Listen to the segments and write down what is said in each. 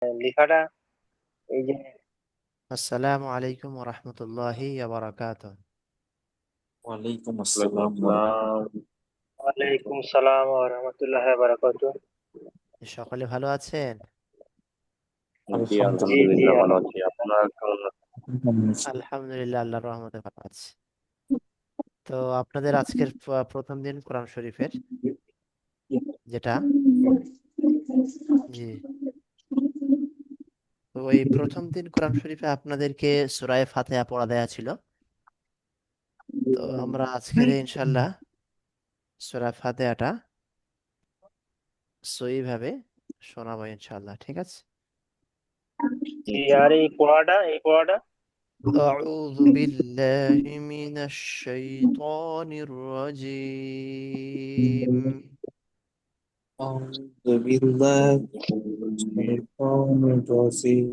লেখাটা এই যে আসসালামু আলাইকুম ওয়া রাহমাতুল্লাহি ওয়া বারাকাতুহু। ওয়ালাইকুম ওয়ালাইকুম আসসালাম আসসালাম। ওয়ালাইকুম সালাম ওয়া রাহমাতুল্লাহি ওয়া বারাকাতুহু। সকলে ভালো আছেন? জি আলহামদুলিল্লাহ। ভালো আছি। আপনারা কেমন আছেন? আলহামদুলিল্লাহ, আল্লাহর রহমতে ভালো আছি। তো আপনাদের আজকের প্রথম দিন কোরআন শরীফের, যেটা জি তো এই প্রথম দিন কোরআন শরীফে আপনাদেরকে সূরা ফাতিহা পড়া দেয়া ছিল। তো আমরা আজকের ইনশাআল্লাহ সূরা ফাতিহাটা সহি ভাবে শোনাবো ইনশাআল্লাহ, ঠিক আছে? জি, আর এই পড়াটা أعوذ بالله من الشيطان الرجيم. أعوذ بالله من الشيطان الرجيم.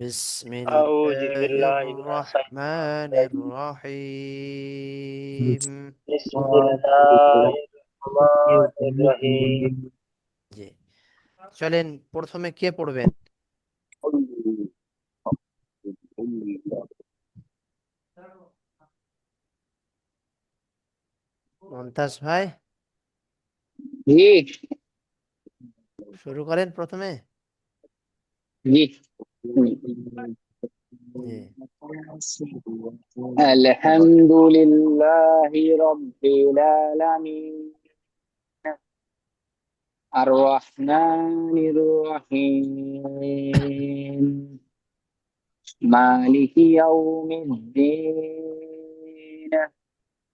بسم আউযু الله বিল্লাহি মিনাশ الرحمن শাইতানির রাজিম। الرحيم. বিসমিল্লাহির রহমানির রহিম। জি, চলেন প্রথমে কে পড়বেন? মমতাজ ভাই, জি শুরু করেন প্রথমে। জি জি, আলহামদুলিল্লাহি রাব্বিল আলামিন আর রহমানির রহিম মালিকি ইয়াউমিদ্দিন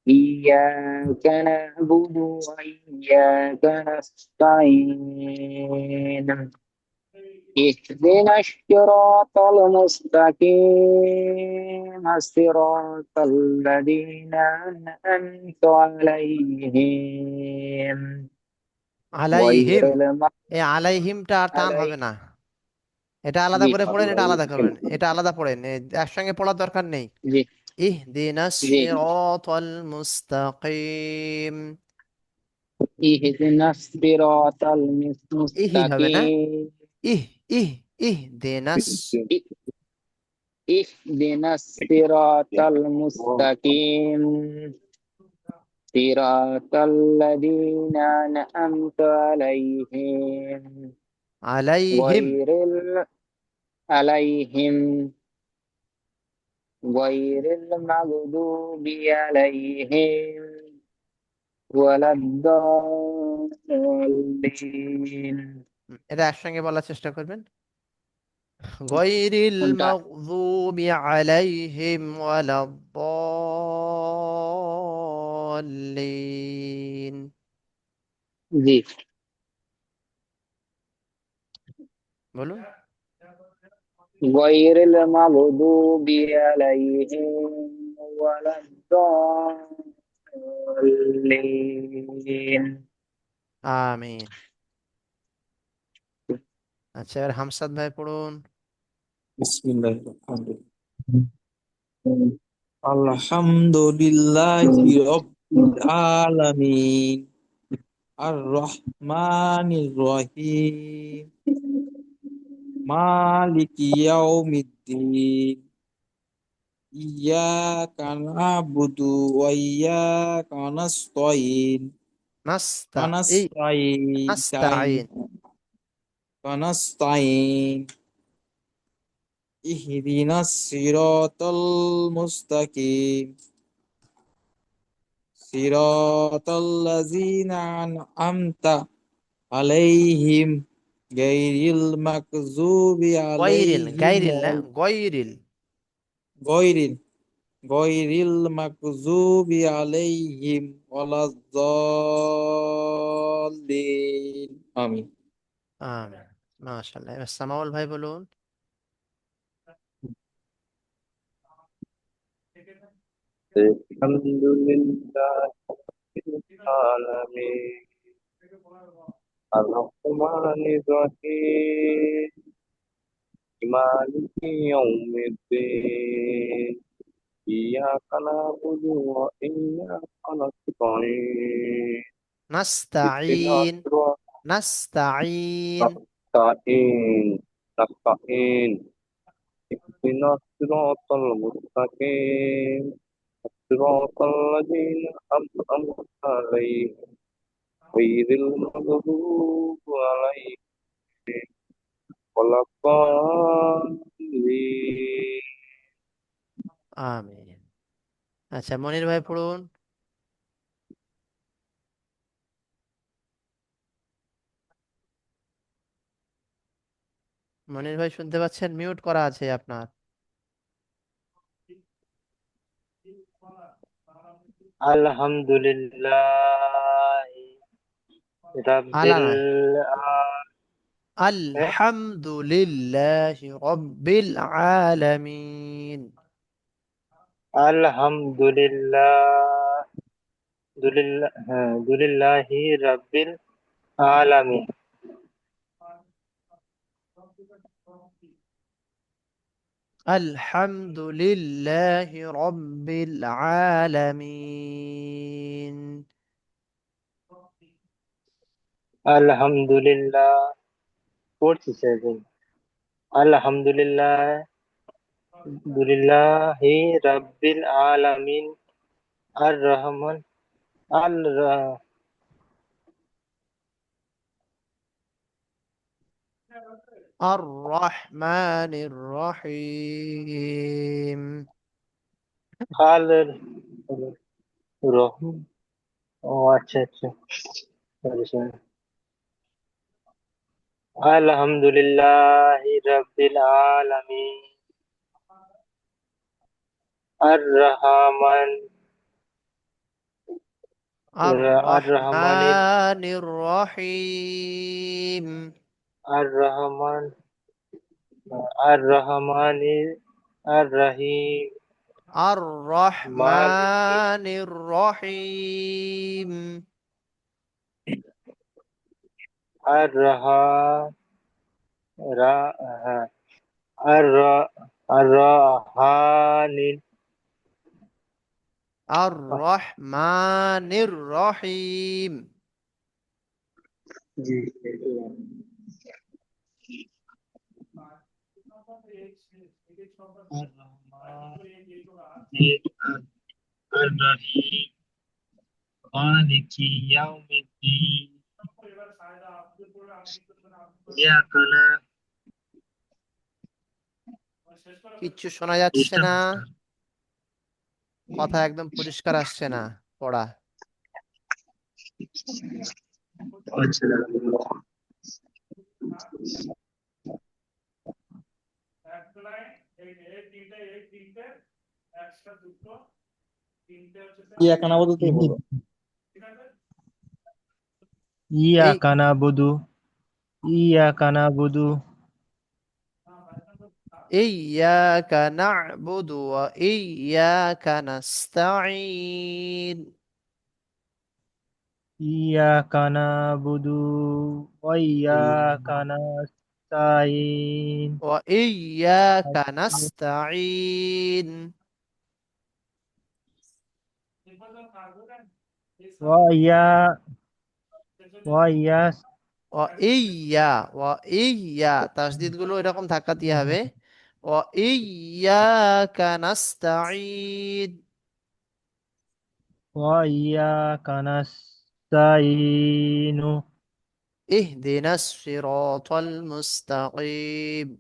ইয়্যাকা না'বুদু ওয়া ইয়্যাকা নাস্তাঈন اهدنا الصراط المستقيم صراط الذين أنعمت عليهم غير আলাইহিম। المغضوب এই আলাইহিমটা আর টান হবে عليهم না, এটা আলাদা জি করে পড়েন, এটা আলাদা করবেন, এটা আলাদা পড়েন, একসঙ্গে পড়ার দরকার নেই। জি ইহদিনাস জি সিরাতাল মুস্তাকিম। اهدنا الصراط ইহি হবে না, المستقيم ইহ ইহ ইহদিনাস। اهدنا الصراط المستقيم صراط الذين أنعمت عليهم আলাইহিম। غير عليهم غير المغضوب عليهم ولا الضالين এটা একসঙ্গে বলার চেষ্টা করবেন। গায়রিল কোনটা মাগযুবি আলাইহিম ওয়ালাদ-দাল্লিন। জি বলুন। غير المغضوب عليهم ولا الضالين আমিন। আচ্ছা, এবার হামসাদ ভাই পড়ুন। বিসমিল্লাহির রহমানির রহিম। আলহামদুলিল্লাহি রাব্বিল আলামিন আর রহমানির রহিম মালিকি ইয়াউমিদ্দিন ইয়্যাকা না'বুদু ওয়া ইয়্যাকা নাস্তাঈন নাস্তা এই কানাস্তাইন নাস্তাইন। কানাস্তাইন ইহদিনাস সিরাতাল মুস্তাকিম সিরাতাল্লাযীনা আন'আমতা আলাইহিম গায়রিল মাগযুবি আলাইহিম গাইরিল না, গয়রিল। গয়রিল গয়রিল মাগযুবি আলাইহিম ওয়ালাদ-দাল্লিন। আমিন। আমিন। মাশাআল্লাহ, এবার সামাউল ভাই বলুন। আলহামদুলিল্লাহি আলামিন আর রহমানির রহিম মালিকি ইয়াউমিদ্দিন ইয়্যাকা না'বুদু ওয়া ইয়্যাকা নাস্তাঈন ইহদিনাস নাস্তাইন, সিরাতাল নাস্তাইন। মুস্তাকিম نستعين اهدنا الصراط المستقيم صراط الذين أنعمت عليهم غير المغضوب عليهم ولا الضالين আমিন। আচ্ছা, মনির ভাই পড়ুন। মনির ভাই শুনতে পাচ্ছেন? মিউট করা আছে আপনার। আলহামদুলিল্লাহ আলা রাব্বিল নয়, আলামিন আলহামদুলিল্লাহি রব্বিল আলামিন। আলহামদুলিল্লাহ দুলিল্লাহি রাব্বিল আলামিন আলহামদুলিল্লাহি রব্বিল আলামিন। আলহামদুলিল্লাহ 47 আলহামদুলিল্লাহ দুলিল্লাহি রাব্বিল আলামিন আর রহমান আল আর রহমানির রহিম। আল রহম ও আচ্ছা আচ্ছা সরি সরি আলহামদুলিল্লাহি রাব্বিল আলামিন আর রহমান আর আর রহমানির রহমানির রহিম। আর রহমান আর রহমানির আর রহিম আর মালিকি রহমানির রহিম। আর রহা রা হ্যাঁ আর র- আর রহানিন আর রহমানির রহিম। জি আর রহমানির আর রহিম মালিকি ইয়াউমিদ্দিন ইয়াকা কিচ্ছু শোনা যাচ্ছে না, না কথা একদম পরিষ্কার আসছে না পড়া। আচ্ছা ইয়াকা নাবুদুতেই বলো। এই إياك نعبد إياك نعبد ইয়াকা না'বুদু ওয়া ইয়াকা নাস্তাঈন। إياك نعبد وإياك نستعين ওয়া ইয়াকা নাস্তাঈন। وإيا وإياس ওয়া ইয়া তাসদিদ গুলো এরকম ধাক্কা দিয়ে হবে। ওয়া ইয়াকা নাস্তাঈন। وإياك نستعين ইহদিনাস সিরাতাল মুস্তাকিম।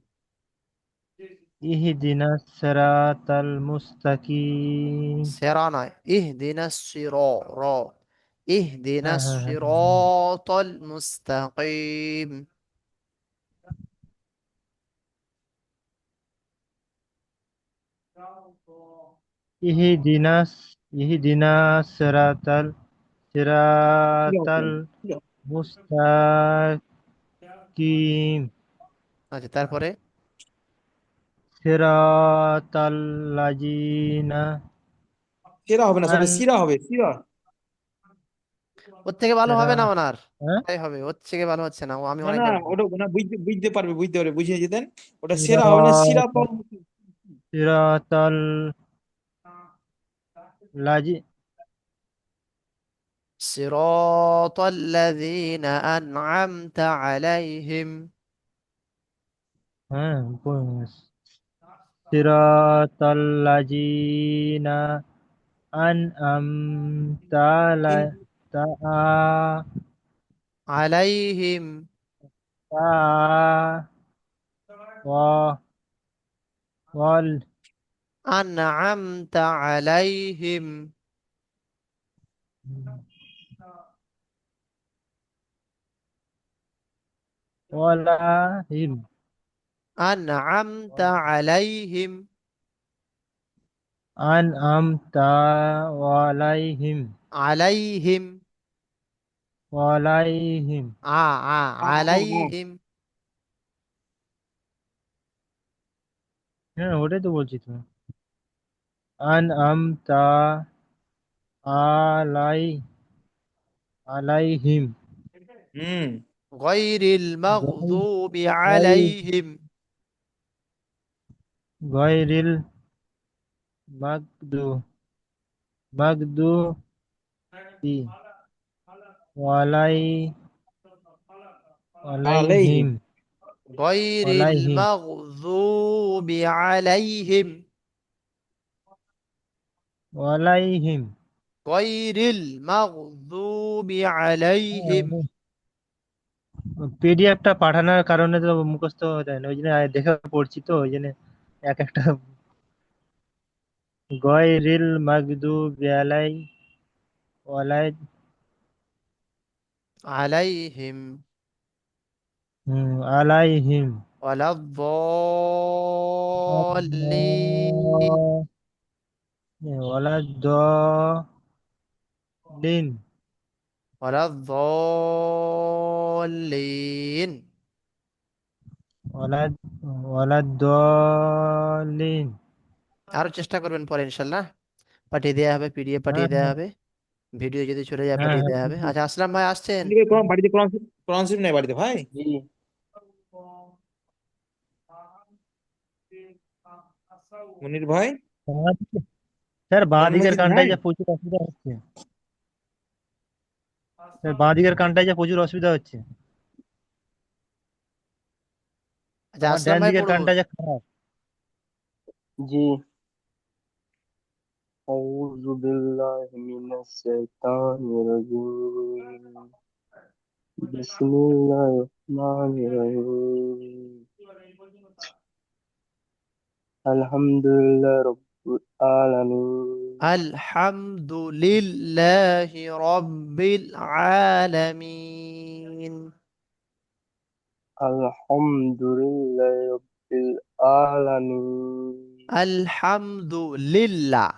اهدنا الصراط المستقيم সেরা নয়, ইহদিনাস সিরা র, হ্যাঁ ইহদিনাস হ্যাঁ হ্যাঁ সিরাতাল মুস্তাকিম। اهدنا اهدنا صراط المستقيم আচ্ছা, তারপরে صراط الذين সিরা হবে না, সবে أن সিরা হবে, সিরা। ওর থেকে ভালো হবে না صراط ওনার, হ্যাঁ তাই হবে, ওর থেকে ভালো হচ্ছে না, ও আমি না অনেক না, বার ওটা না, বুঝতে বুঝতে পারবে, বুঝতে পারবে, বুঝিয়ে যেতেন। ওটা সেরা হবে না, সিরা صراط তো। صراط الذي সিরাতাল্লাযীনা আন'আমতা আলাইহিম। হ্যাঁ সিরাতাল্লাযীনা আনআমতা ইন তা আলাইহিম তা ওয়া ওয়াল আনআমতা আলাইহিম ওয়ালাহিম আনআমতা আলাইহিম আনআমতা ওয়ালাইহিম আলাইহিম ওয়ালাইহিম আ আ আলাইহিম হ্যাঁ ওটাই তো বলছি তো আনআমতা আলাই আলাইহিম হুম গায়রিল মাগযুবি গাই- আলাইহিম গায়রিল মাগদু মাগদুবি ওয়ালাই আলাইহিম ওয়ালাইহিম গায়রিল ওয়ালাইহিম মাগযুবি আলাইহিম ওয়ালাইহিম গায়রিল মাগযুবি আলাইহিম পিডিএফটা পাঠানোর কারণে তো মুখস্থ হয়ে যায় না ওই জন্য দেখে পড়ছি তো ওই জন্য এক একটা গয়রিল মাগদুবি ওয়ালাই আলাইহিম আলাইহিম ওয়ালাদ-দাল্লিন ওয়ালাদ-দাল্লিন ওয়ালাদ-দাল্লিন ওয়ালাদ ওয়ালাদ-দাল্লিন আরো চেষ্টা করবেন পরে ইনশাল্লাহ পাঠিয়ে দেওয়া হবে, পিডিএফ হ্যাঁ পাঠিয়ে দেওয়া হ্যাঁ হবে, ভিডিও যদি চলে যায় হ্যাঁ পাঠিয়ে হ্যাঁ দেওয়া হবে। আচ্ছা, আসলাম ভাই আসছেন? এদিকে বাড়িতে কোরআন শরীফ নাই বাড়িতে ভাই। জি। মনির ভাই, স্যার বাঁ কোরআন দিকের মজিদ কানটায় নাই। যা প্রচুর অসুবিধা হচ্ছে স্যার বাঁ দিকের কানটায় যা প্রচুর অসুবিধা হচ্ছে আচ্ছা, আমার আসলাম ডান ভাই দিকের পড়ুন। কানটা যা খারাপ জি। أعوذ بالله من الشيطان الرجيم بسم الله الرحمن الرحيم الحمد لله رب العالمين আলহামদুলিল্লাহি রাব্বিল আলামিন। الحمد لله رب العالمين আলহামদুলিল্লাহ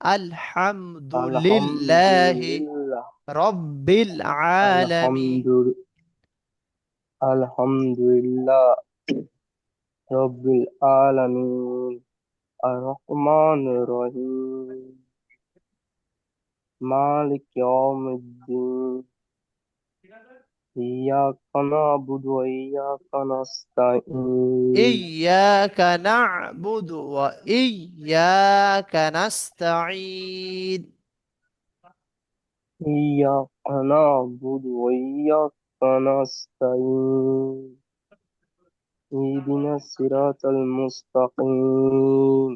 الحمد আলহামদুলিল্লাহি لله রাব্বিল আলামিন। الحمد الحمد لله رب العالمين الرحمن الرحيم مالك يوم الدين إياك نعبد وإياك نستعين ইয়্যাকা না'বুদু ওয়া ইয়্যাকা নাস্তাঈন। إياك نعبد وإياك نستعين اهدنا الصراط المستقيم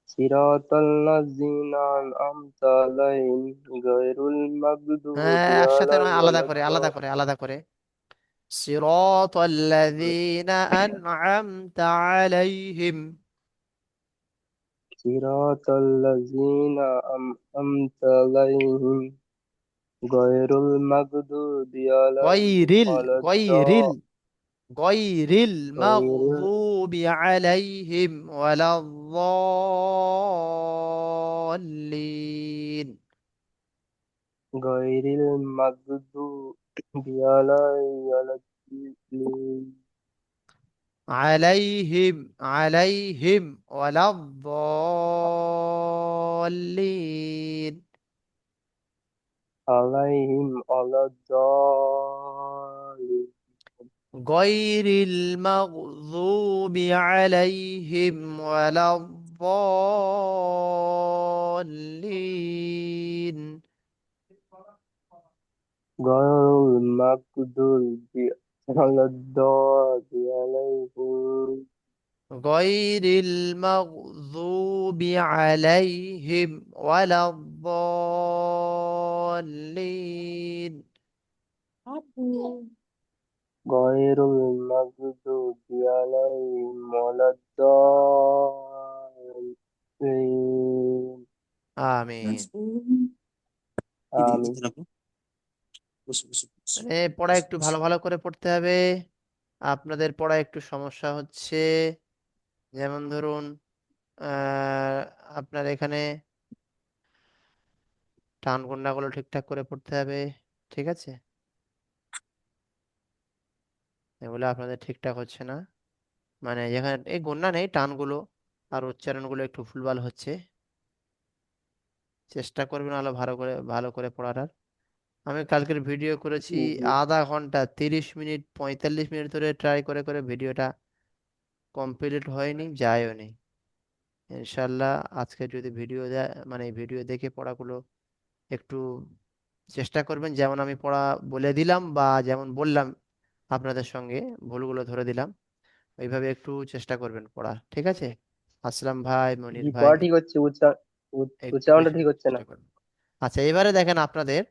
صراط الذين أنعمت عليهم غير المغضوب হ্যাঁ, একসাথে নয়, عليهم আলাদা ولا করে আলাদা করে আলাদা করে। সিরাতাল্লাযীনা আন'আমতা আলাইহিম صراط الذين أنعمت عليهم غير المغضوب عليهم গায়রিল ولا গায়রিল গায়রিল غير মাগযুবি আলাইহিম ওয়ালাদ-দাল্লিন غير المغضوب عليهم ولا الضالين আলাইহিম ওয়ালাদ-দাল্লিন عليهم ولا الضالين গায়রিল মাগযুবি আলাইহিম ওয়ালাদ-দাল্লিন غير المغضوب ولا الضالين গয়রিল মাগযুবি আলাইহিম ওয়ালাদ-দাল্লিন। غير المغضوب عليهم ولا الضالين আমিন। آمين মানে পড়া একটু ভালো ভালো করে পড়তে হবে। আপনাদের পড়া একটু সমস্যা হচ্ছে, যেমন ধরুন আহ আপনার এখানে টান গুলো ঠিকঠাক করে পড়তে হবে, ঠিক আছে? এগুলো আপনাদের ঠিকঠাক হচ্ছে না, মানে যেখানে এই গুণনা নেই, টানগুলো আর উচ্চারণগুলো একটু ভুলভাল হচ্ছে। চেষ্টা করবেন আরো ভালো করে পড়ার। আমি কালকের ভিডিও করেছি আধা ঘন্টা, 30 মিনিট 45 মিনিট ধরে ট্রাই করে করে ভিডিওটা কমপ্লিট হয়নি, যায়ও নি। ইনশাল্লাহ আজকে যদি ভিডিও দেয়, মানে ভিডিও দেখে পড়াগুলো একটু চেষ্টা করবেন, যেমন আমি পড়া বলে দিলাম বা যেমন বললাম আপনাদের সঙ্গে, ভুলগুলো ধরে দিলাম, ওইভাবে একটু চেষ্টা করবেন পড়া, ঠিক আছে? আসলাম ভাই, মনির জি ভাই, পড়া ঠিক হচ্ছে একটু উচ্চারণটা বেশি ঠিক হচ্ছে না চেষ্টা করবেন। আচ্ছা, এবারে দেখেন আপনাদের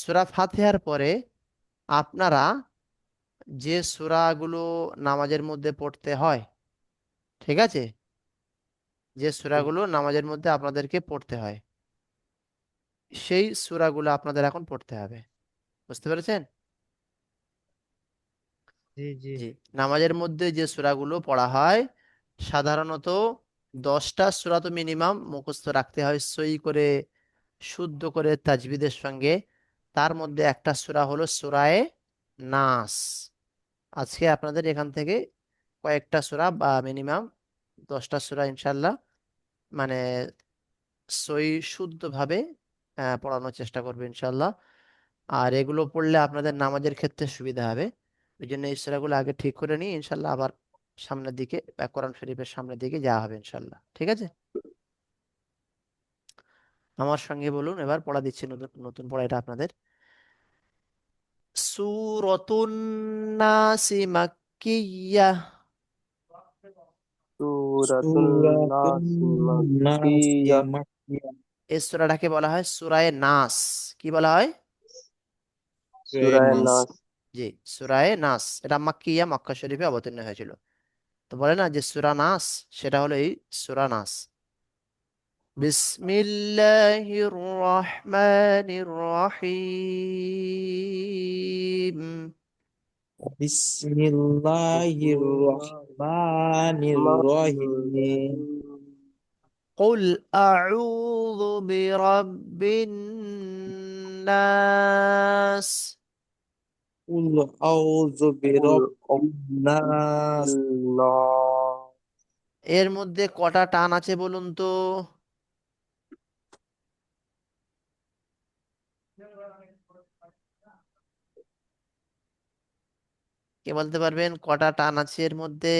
সূরা ফাতিহার পরে আপনারা যে সূরাগুলো নামাজের মধ্যে পড়তে হয়, ঠিক আছে? যে সূরাগুলো নামাজের মধ্যে আপনাদেরকে পড়তে হয়, সেই সূরাগুলো আপনাদের এখন পড়তে হবে। বুঝতে পেরেছেন? জি জি। জি। নামাজের মধ্যে যে সূরাগুলো পড়া হয়, সাধারণত 10টা সূরা তো মিনিমাম মুখস্থ রাখতে হয় সই করে, শুদ্ধ করে তাজবিদের সঙ্গে। তার মধ্যে একটা সূরা হলো সূরায়ে নাস। আজকে আপনাদের এখান থেকে কয়েকটা সূরা বা মিনিমাম 10টা সূরা ইনশাল্লাহ, মানে সই শুদ্ধভাবে পড়ানোর চেষ্টা করবে ইনশাল্লাহ। আর এগুলো পড়লে আপনাদের নামাজের ক্ষেত্রে সুবিধা হবে। ওই জন্য এই সূরাগুলো আগে ঠিক করে নিয়ে ইনশাল্লাহ আবার সামনের দিকে কোরআন শরীফের সামনের দিকে যাওয়া হবে ইনশাল্লাহ, ঠিক আছে? আমার সঙ্গে বলুন, এবার পড়া দিচ্ছি, নতুন নতুন পড়া এটা আপনাদের। সূরাতুন নাসি মাক্কিয়াহ। سورة সূরাতুন الناس নাস ইয়া مكية মাকিয়া। এই সূরাটাকে বলা হয় সূরায়ে নাস। কি বলা হয়? سورة নাস। الناس জি, সূরায়ে নাস। এটা মাক্কিয়া, মক্কা শরীফে অবতীর্ণ হয়েছিল। তো বলে না যে সূরা নাস, সেটা হলো এই সূরা নাস। বিসমিল্লাহির রহমানির রহিম। বিসমিল্লাহির بسم الله রহমানির الرحمن রহিম। الرحيم قل أعوذ برب الناس। কুল আউযু قل বিরাব্বিন رب নাস। الناس এর মধ্যে কটা টান আছে বলুন তো? কে বলতে পারবেন কটা টান আছে এর মধ্যে?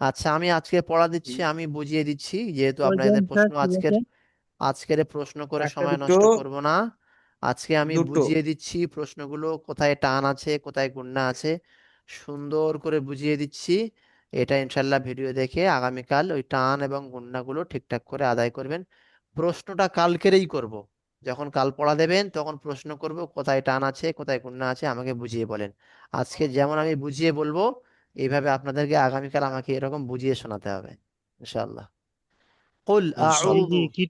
আচ্ছা, আমি আজকে পড়া দিচ্ছি, আমি বুঝিয়ে দিচ্ছি, যেহেতু কয়জন আপনাদের স্যার প্রশ্ন ঠিক আজকের আছে? আজকের প্রশ্ন করে একটা সময় দুটো নষ্ট করব না। আজকে আমি দুটো। বুঝিয়ে দিচ্ছি প্রশ্নগুলো, কোথায় টান আছে কোথায় গুণনা আছে, সুন্দর করে বুঝিয়ে দিচ্ছি। এটা ইনশাল্লাহ ভিডিও দেখে আগামীকাল ওই টান এবং গুণনাগুলো ঠিকঠাক করে আদায় করবেন। প্রশ্নটা কালকেরই করব, যখন কাল পড়া দেবেন তখন প্রশ্ন করব কোথায় টান আছে কোথায় গুণনা আছে আমাকে বুঝিয়ে বলেন। আজকে যেমন আমি বুঝিয়ে বলবো, এইভাবে আপনাদেরকে আগামীকাল আমাকে এরকম বুঝিয়ে শোনাতে হবে ইনশাআল্লাহ। কুল জি জি, আউযু, কি?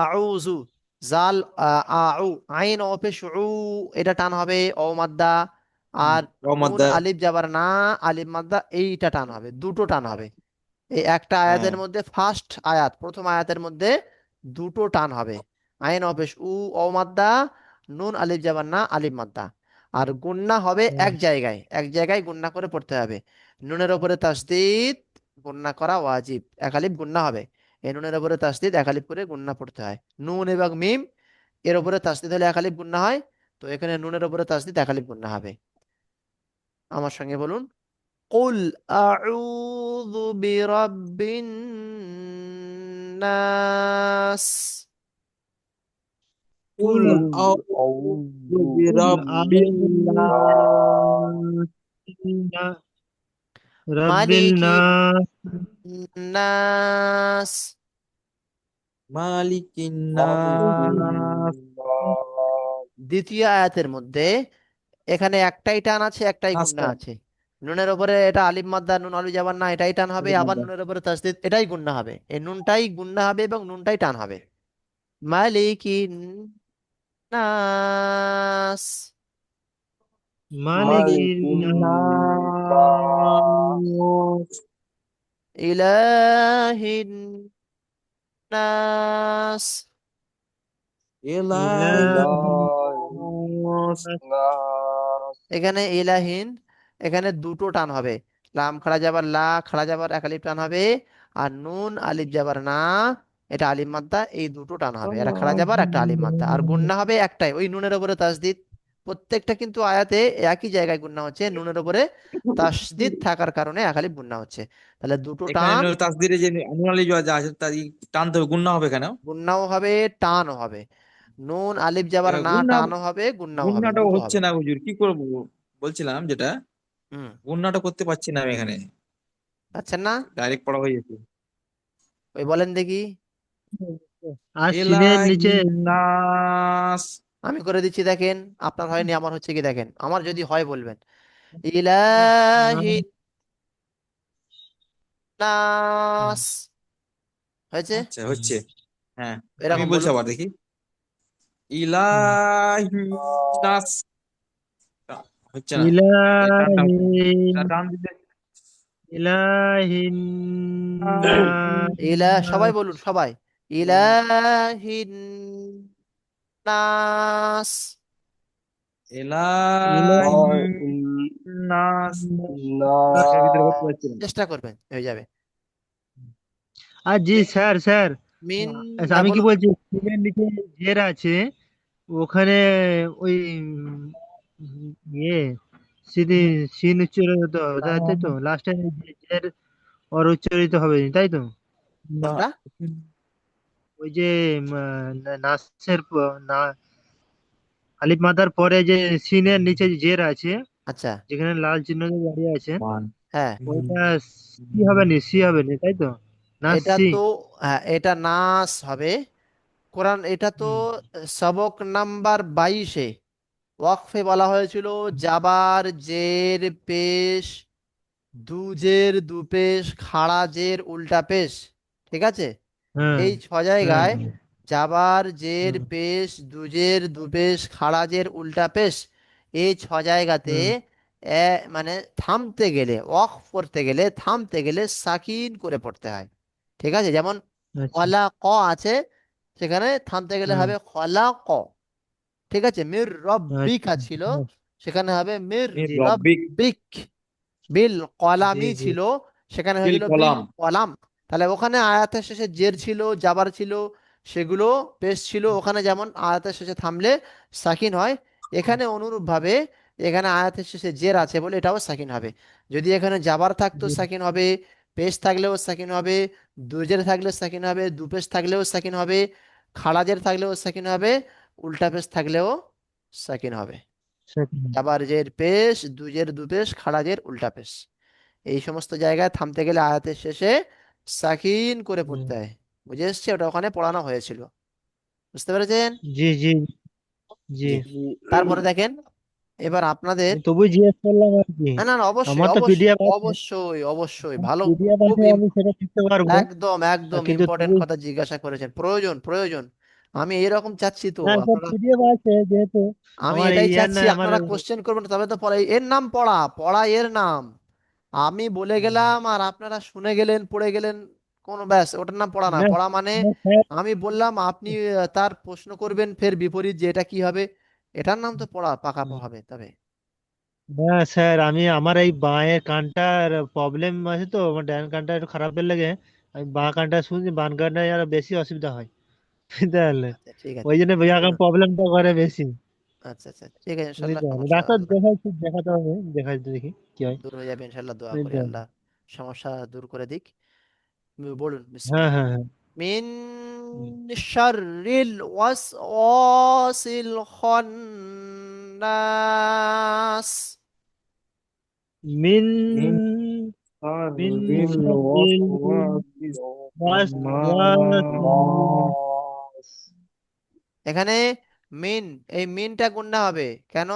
আউযু, জাল আউ, আইন অপেশ উ, এটা টান হবে ও মাদ্দা। আর নুন রমাদা। আলিফ যাবার না, আলিফ মাদ্দা, এইটা টান হবে, দুটো টান হবে। এই একটা হ্যাঁ। আয়াতের মধ্যে ফার্স্ট আয়াত, প্রথম আয়াতের মধ্যে দুটো টান হবে। আইন অপেশ উ, ও মাদ্দা, নুন আলিফ যাবার না, আলিফ মাদ্দা। আর গুন্না হবে হুম, এক জায়গায়, এক জায়গায় গুন্না করে পড়তে হবে। নুনের ওপরে তাসদিদ, গুন্না করা ওয়াজিব, এক আলিফ গুন্না হবে। এই নুনের ওপরে তাসদিদ এক আলিফ করে গুন্না পড়তে হয়। নুন এবং মিম এর ওপরে তাসদিদ হলে এক আলিফ গুন্না হয়, তো এখানে নুনের ওপরে তাসদিদ এক আলিফ গুন্না হবে। আমার সঙ্গে বলুন, কুল আউযু বিরাব্বিন নাস। কুল আউযু আউযু বিরাব্বিন নাস রাব্বিল মালিকিন নাস নাস। মালিকিন মালিকিন নাস। নাস দ্বিতীয় আয়াতের মধ্যে এখানে একটাই টান আছে, একটাই গুণনা নাসটা আছে। নুনের উপরে এটা আলিফ মাদ্দা নুন আলু যাবার না, এটাই টান হবে। আবার নুনের উপরে তাসদিদ, এটাই গুণনা হবে। এই নুনটাই গুণনা হবে এবং নুনটাই টান হবে। মালিকিন নাস, মালিকিন মালিকিন নাস নাস ইলাহিন নাস। ইলাহিন ইলাহিন নাস। নাস এখানে ইলাহিন, এখানে দুটো টান হবে। লাম খাড়া যাবার লা, খাড়া যাবার এক আলিফ টান হবে। আর নুন আলিফ যাবার না, এটা আলিফ মাদ্দা, এই দুটো টান হবে। এটা খাড়া যাবার, একটা আলিফ মাদ্দা। আর গুণনা হবে একটাই, ওই নুনের উপরে তাসদিদ। প্রত্যেকটা কিন্তু আয়াতে একই জায়গায় গুণনা হচ্ছে, নুনের উপরে তাসদিদ থাকার কারণে এক আলিফ গুণনা হচ্ছে। তাহলে দুটো এখানে টান, তাসদিরে যে নুনালি যা আছে তার টানতে হবে, গুণনা হবে কেন? গুণনাও হবে টানও হবে। নুন আলিফ যাবার এবার না, গুণনা, টানও হবে, গুণনাও হবে, গুণনাটাও দুটো হচ্ছে হবে। না হুজুর, কি করবো? বলছিলাম যেটা, হুম, গুণনাটা করতে পারছি না আমি এখানে, পাচ্ছেন না? ডাইরেক্ট পড়া হয়ে যেত। ওই বলেন দেখি। আর সিনের নিচে ইলাহিন নাস। আমি করে দিচ্ছি, দেখেন। আপনার হয়নি, আমার হচ্ছে কি দেখেন। আমার যদি হয় বলবেন। ইলাহি নাস, হয়েছে? আচ্ছা হচ্ছে, হ্যাঁ। আমি এরকম বলছি বলুন। আবার দেখি, ইলাহিন নাস। হচ্ছে না, এই টানটা হচ্ছে না। এটা ইলাহিন টান দিতে ইলাহিন সবাই নাস বলুন, সবাই। ইলাহিন নাস। ইলাহিন ইলাহিন নাস। এর ভিতরে করতে নাস পারছি না। চেষ্টা করবেন, হয়ে যাবে। আর জি মি- স্যার স্যার মিন, আচ্ছা, হ্যাঁ আমি কি বলুন। বলছি, সিনের নিচে জের আছে ওখানে, ওই ইয়ে সিদি সিন উচ্চারিত হতে হবে, তাই তো লাস্টে জের ওর উচ্চারিত হবে, তাই তো? না, কোনটা? ওই যে নাসের না, আলিফ মাদার পরে যে সিনের নিচে যে জের আছে, আচ্ছা, যেখানে লাল চিহ্ন দিয়ে দাঁড়িয়ে আছে, মান। হ্যাঁ। ওইটা সি হবে না, সি হবে না, তাই তো? না এটা সি। তো, হ্যাঁ, এটা নাস হবে। কোরআন, এটা তো হুম, সবক নাম্বার 22-এ ওয়াকফে বলা হয়েছিল জাবার জের পেশ, দুজের দুপেশ, খাড়া জের উল্টা পেশ। ঠিক আছে? হ্যাঁ এই হ্যাঁ জায়গায় জাবার জের হুম, পেশ, দুজের দুপেশ, খাড়া জের উল্টা পেশ, এই জায়গাতে হুম, মানে থামতে গেলে, ওয়াকফ করতে গেলে, থামতে গেলে সাকিন করে পড়তে হয়। ঠিক আছে? যেমন আচ্ছা, খলা ক আছে, সেখানে থামতে গেলে হুম, হবে খলা ক। ঠিক আছে? মির রব্বিকা আচ্ছা, ছিল, সেখানে হবে মির জি রব্বিক রব্বিক। বিল জি কলামি জি ছিল, সেখানে বিল হয়েছিল বিল কলাম। কলাম। তাহলে ওখানে আয়াতের শেষে জের ছিল, জাবার ছিল, সেগুলো পেশ ছিল। ওখানে যেমন আয়াতের শেষে থামলে সাকিন হয়, এখানে অনুরূপ ভাবে এখানে আয়াতের শেষে জের আছে বলে এটাও সাকিন হবে। যদি এখানে জাবার থাকতো জি, সাকিন হবে, পেশ থাকলেও সাকিন হবে, দুজের থাকলে সাকিন হবে, দুপেশ থাকলেও সাকিন হবে, খাড়াজের থাকলেও সাকিন হবে, উল্টা পেশ থাকলেও সাকিন হবে। সেকেন্ড, জাবার জের পেশ, দুজের দুপেশ, খাড়াজের উল্টা পেশ, এই সমস্ত জায়গায় থামতে গেলে আয়াতের শেষে সাকিন করে হুম, পড়তে হয়। বুঝে এসছে? ওটা ওখানে পড়ানো হয়েছিল। বুঝতে পেরেছেন? জি জি জি। জি। জি তারপরে দেখেন, এবার আপনাদের, আমি তবুই জিজ্ঞেস করলাম আর কি। না না না, অবশ্যই আমার তো অবশ্যই পিডিএফ আছে, অবশ্যই অবশ্যই ভালো। পিডিএফ খুব আছে, আমি সেটা শিখতে পারবো। একদম একদম কিন্তু ইম্পর্টেন্ট তবুই, কথা জিজ্ঞাসা করেছেন, প্রয়োজন প্রয়োজন। আমি এইরকম চাচ্ছি তো না স্যার আপনারা, পিডিএফ আছে যেহেতু, আমি আমার এটাই ইয়ার চাচ্ছি নাই আমার। আপনারা কোশ্চেন করবেন, তবে তো পড়া, এর নাম পড়া, পড়া এর নাম। আমি বলে গেলাম আর আপনারা শুনে গেলেন, পড়ে গেলেন, কোনো ব্যাস, ওটার নাম পড়া না। না পড়া মানে না স্যার, আমি বললাম, আপনি তার প্রশ্ন করবেন ফের বিপরীত, যে এটা কি হবে, এটার নাম তো পড়া পাকা হবে তবে। না স্যার, আমি আমার এই বাঁয়ের কানটার প্রবলেম আছে তো, আমার ডান কানটা একটু খারাপের লেগে আমি বাঁ কানটা শুনছি, বাঁ কানটায় আরো বেশি অসুবিধা হয়। বুঝতে পারলে? আচ্ছা ঠিক আছে, ওই জন্য এখন শুনুন। প্রবলেমটা করে বেশি। আচ্ছা আচ্ছা ঠিক আছে, ইনশাল্লাহ বুঝতে পারলে? সমস্যা ডাক্তার আল্লাহ দেখাইছি, দেখাতে হবে, দেখাইতে দেখি কি হয়। দূর হয়ে যাবে ইনশাল্লাহ, দোয়া করি বুঝতে পারলে? আল্লাহ সমস্যা দূর করে দিক। বলুন হ্যাঁ বিসমিল্লাহ। হ্যাঁ হ্যাঁ। মিন শাররিল ওয়াসওয়াসিল খান্নাস। মিন من মিন شر শাররিল الوسواس ওয়াসওয়াসিল الخناس এখানে মিন, এই মিনটা গুণনা হবে কেন?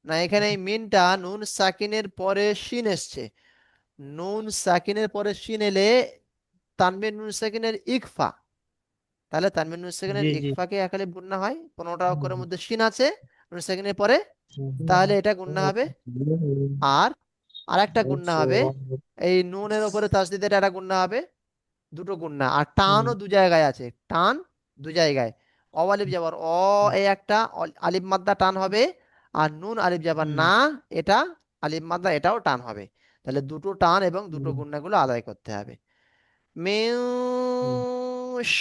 না, এখানে এই মিনটা নুন সাকিনের পরে শিন এসছে। নুন সাকিনের পরে শিন এলে তানবিন নুন সাকিনের ইকফা, তাহলে তানবিন নুন সাকিনের জি জি ইকফাকে একালিফ গুণনা হয়। 15টা অক্ষরের মধ্যে শিন আছে নুন সাকিনের পরে, তাহলে এটা গুণনা হবে। আর আরেকটা গুণনা হবে, এই নুনের উপরে তাসদিদের একটা গুণনা হবে, দুটো গুণনা। আর টানও দু জায়গায় আছে, টান দু জায়গায়। অলিফ যাবার অ, এই একটা আলিফ মাদ্দা টান হবে। আর নুন আলিফ যাবার না, এটা আলিফ মাদ্দা, এটাও টান হবে। তাহলে দুটো টান এবং দুটো গুণনাগুলো আদায় করতে হবে। মিন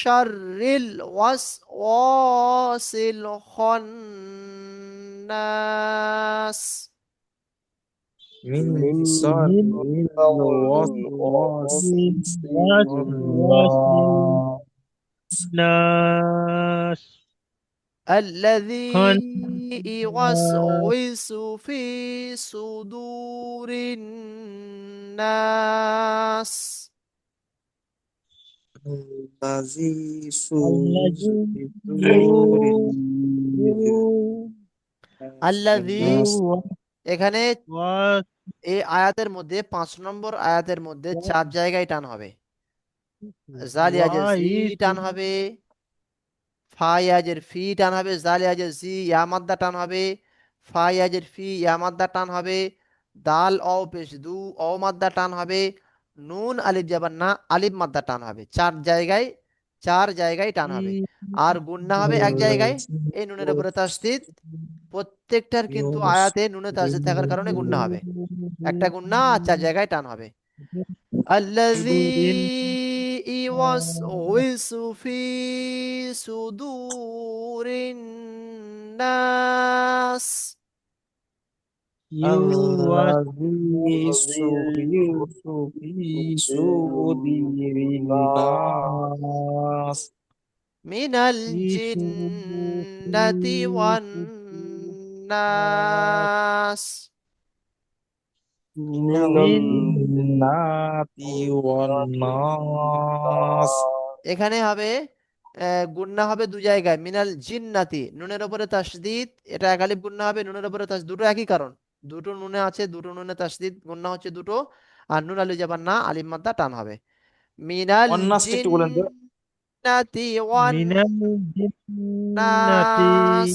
শাররিল ওয়াসওয়াসিল খান্নাস। من من شر মিন الوسواس ওয়াসওয়াসিল الخناس নাস الذي খান্নাস يوسوس في صدور الناس. الذي আল্লাযী يوسوس في صدور الذي الناس এখানে ওয়াস এই আয়াতের মধ্যে 5 নম্বর আয়াতের মধ্যে 4 জায়গায় টান হবে। জালিয়াজের জি ওয়াইস টান হবে, ফায়াজের ফি টান হবে, জালিয়াজের জি ইয়া মাদ্দা টান হবে, ফায়াজের ফি ইয়া মাদ্দা টান হবে, দাল অ পেশ দু অ মাদ্দা টান হবে, নুন আলিফ যাবার না আলিফ মাদ্দা টান হবে। 4 জায়গায় টান হবে। আর গুন্না হবে এক জায়গায়, এই নুনের উপরে তাসদিদ। প্রত্যেকটার কিন্তু আয়াতে নুনে তাসদিদ থাকার কারণে গুন্না হবে। একটা গুন্না আর 4 জায়গায় টান হবে। সুদুরিন الذي يوسوس في صدور الناس. ইউয়াস الذي يوسوس في صدور الناس من ইসু الجنة والناس. من মিন الجنة والناس এখানে হবে গুন্না হবে দু জায়গায়। মিনাল জিন্নাতি নুনের উপরে তাসদিদ, এটা এক আলিফ গুন্না হবে। নুনের উপরে তাসদিদ, দুটো একই কারণ, দুটো নুনে আছে, দুটো নুনে তাসদিদ, গুন্না হচ্ছে দুটো। আর নুন আলিফ যাবার না আলিফ মাদ্দা টান হবে। মিনাল অন্নাসটা একটু বলেন তো। জিন্নাতি ওয়ান মিনাল জিন্নাতি নাস।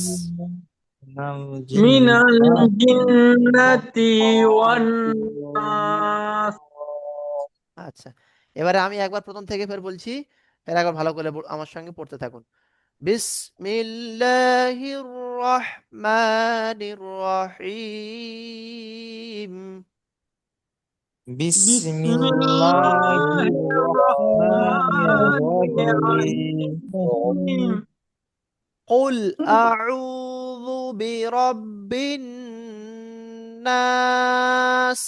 من الجنة الجنة والناس. আচ্ছা, এবারে আমি একবার প্রথম থেকে ফের বলছি, ফের একবার ভালো করে আমার সঙ্গে পড়তে থাকুন। বিসমিল্লাহির রহমানির রহিম। بسم بسم الله الله الرحمن الرحمن الرحيم الرحيم. قل أعوذ برب الناس.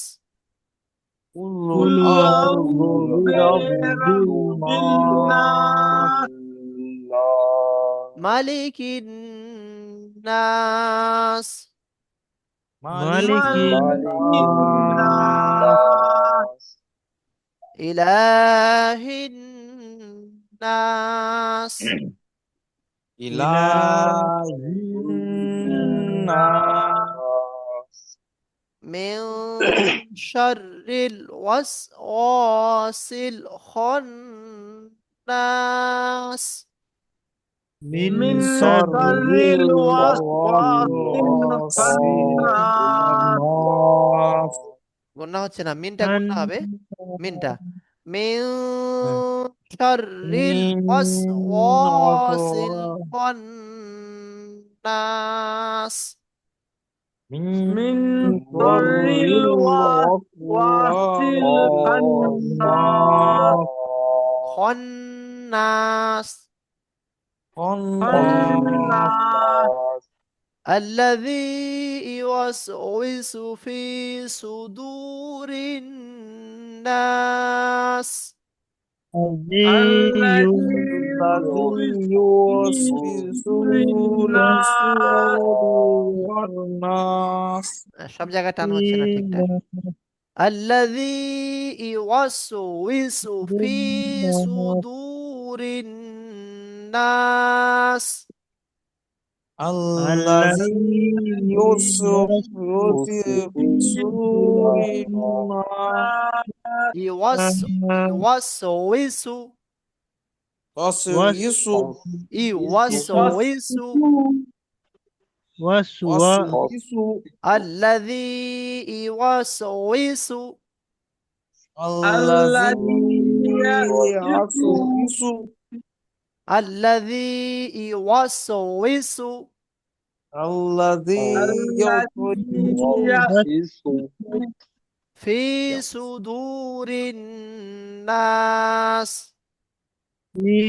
قل قل أعوذ أعوذ برب برب الناس الناس ملك الناس. مالك মালিকি ملك الناس الناس إله الناس. إله الناس الناس من شر الوسواس الخناس. মিন من شر شر الوسواس الوسواس الخناس. الخناس গুন্না হচ্ছে না, মিনটা গুন্না হবে। মিনটা মিন শাররিল ওয়াসওয়াসিল খান্নাস। من من شر شر الوسواس الخناس. খান্নাস الناس الذي يوسوس في صدور الناس. الذي সব জায়গায় টান হচ্ছে না ঠিকঠাক। আল্লাযী ইউওয়াসউইসু ফি সুদুরিন নাস। الذي يوسوس في صدور الناس ইউওয়াসউইসু وسوس ইউওয়াসউইসু وسوس আল্লাযী ইউওয়াসউইসু الذي يوسوس আল্লাযী ইউওয়াসউইসু الذي يوسوس ফি সুদুরিন নাস في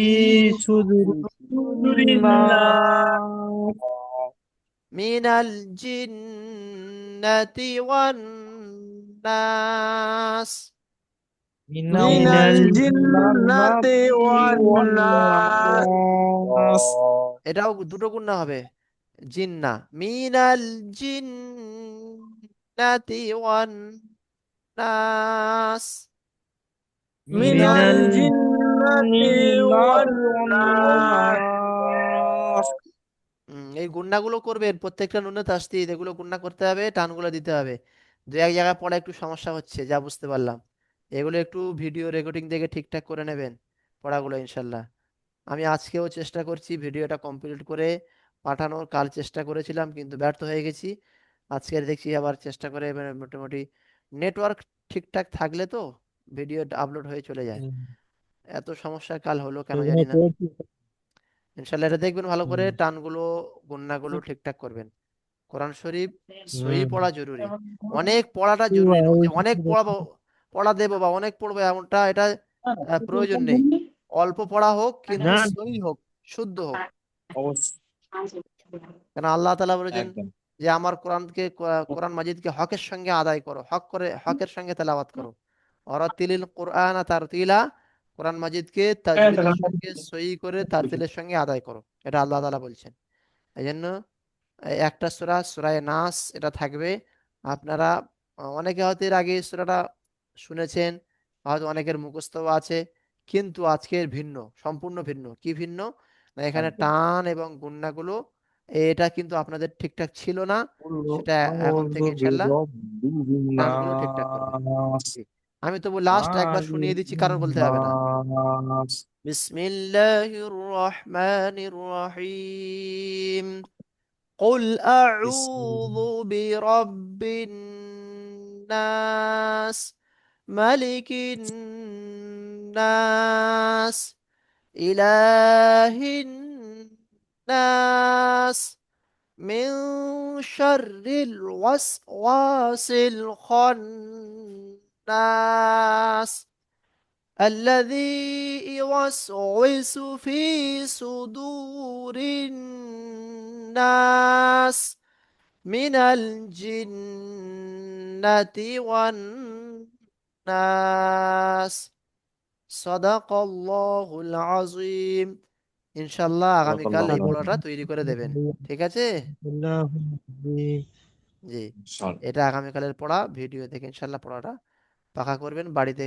صدور الناس মিনাল জিন্নাতি ওয়ান নাস। من من الجنة والناس এটাও দুটো গুণা হবে, জিন্না মিনাল জিন্নাতি ওয়ান নাস। من الجنة والناس এই গুণাগুলো করবেন, প্রত্যেকটা নুনে তাসদিদ, এগুলো গুণা করতে হবে, টানগুলো দিতে হবে। দু এক জায়গায় পড়া একটু সমস্যা হচ্ছে যা বুঝতে পারলাম, এগুলো একটু ভিডিও রেকর্ডিং দেখে ঠিকঠাক করে নেবেন পড়াগুলো ইনশাল্লাহ। আমি আজকেও চেষ্টা করছি ভিডিওটা কমপ্লিট করে পাঠানোর, কাল চেষ্টা করেছিলাম কিন্তু ব্যর্থ হয়ে গেছি। আজকে দেখছি আবার চেষ্টা করে, মানে মোটামুটি নেটওয়ার্ক ঠিকঠাক থাকলে তো ভিডিও আপলোড হয়ে চলে যায়। এত সমস্যা কাল হলো কেন জানি না। ইনশাল্লাহ এটা দেখবেন ভালো করে, টানগুলো গুন্নাগুলো ঠিকঠাক করবেন। কোরআন শরীফ সহি পড়া জরুরি, অনেক পড়াটা জরুরি নয় যে অনেক পড়াবো, পড়া দেবো বা অনেক পড়বো এমনটা, এটা প্রয়োজন নেই। অল্প পড়া হোক কিন্তু না সহি হোক, শুদ্ধ হোক। অবশ্যই কেন আল্লাহ তাআলা বলেছেন একদম যে আমার কোরআন মাজিদকে হকের সঙ্গে আদায় করো, হকের সঙ্গে তেলাওয়াত করো। অরাতিলিল কোরআন তারতিলা, কোরআন মাজিদকে তাজবিদের সঙ্গে সহি করে তারতিলের সঙ্গে আদায় করো, এটা আল্লাহ তাআলা বলছেন। এই জন্য এই একটা সূরা, সূরায়ে নাস, এটা থাকবে। আপনারা অনেকে হয়তো এর আগে এই সূরাটা শুনেছেন, হয়তো অনেকের মুখস্থও আছে, কিন্তু আজকের ভিন্ন, সম্পূর্ণ ভিন্ন। কি ভিন্ন? না এখানে একদম টান এবং গুণনাগুলো এটা কিন্তু আপনাদের ঠিকঠাক ছিল না, সেটা এখন থেকে ইনশাল্লাহ টানগুলো ঠিকঠাক করবেন। জি। আমি তবু লাস্ট একবার শুনিয়ে দিচ্ছি, কারণ বলতে হবে না। বিসমিল্লাহির রহমানির রহিম। قل أعوذ برب الناس ملك الناس إله الناس من شر الوسواس الخناس الذي يوسوس في صدور الناس من الجنة والناس صدق الله العظيم। ইনশাল্লাহ আগামীকাল এই পড়াটা তৈরি করে দেবেন, ঠিক আছে? জি, এটা আগামীকালের পড়া, ভিডিও দেখে ইনশাল্লাহ পড়াটা পাকা করবেন বাড়িতে।